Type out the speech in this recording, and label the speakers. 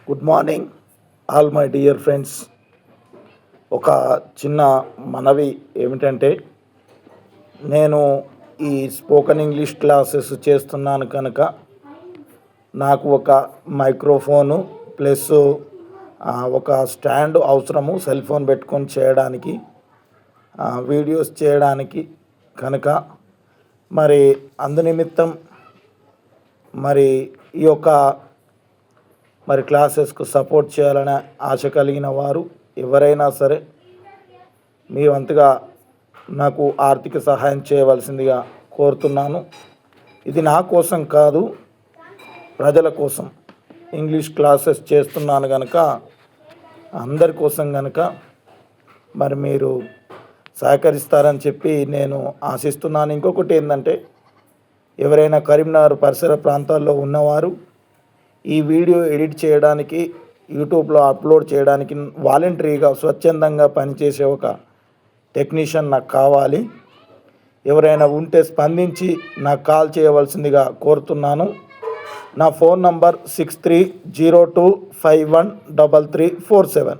Speaker 1: Good morning all my dear friends. ఒక చిన్న మనవి ఏమిటంటే, నేను ఈ స్పోకెన్ ఇంగ్లీష్ క్లాసెస్ చేస్తున్నాను కనుక నాకు ఒక మైక్రోఫోను ప్లస్ ఒక స్టాండ్ అవసరము, సెల్ ఫోన్ పెట్టుకొని చేయడానికి, వీడియోస్ చేయడానికి కనుక మరి అందునిమిత్తం మరి ఈ యొక్క క్లాసెస్కు సపోర్ట్ చేయాలనే ఆశ కలిగిన వారు ఎవరైనా సరే మీ వంతుగా నాకు ఆర్థిక సహాయం చేయవలసిందిగా కోరుతున్నాను. ఇది నా కోసం కాదు, ప్రజల కోసం ఇంగ్లీష్ క్లాసెస్ చేస్తున్నాను కనుక అందరి కోసం కనుక మరి మీరు సహకరిస్తారని చెప్పి నేను ఆశిస్తున్నాను. ఇంకొకటి ఏంటంటే, ఎవరైనా కరీంనగర్ పరిసర ప్రాంతాల్లో ఉన్నవారు ఈ వీడియో ఎడిట్ చేయడానికి, యూట్యూబ్లో అప్లోడ్ చేయడానికి వాలంటరీగా స్వచ్ఛందంగా పనిచేసే ఒక టెక్నీషియన్ నాకు కావాలి. ఎవరైనా ఉంటే స్పందించి నాకు కాల్ చేయవలసిందిగా కోరుతున్నాను. నా ఫోన్ నంబర్ 6302513347.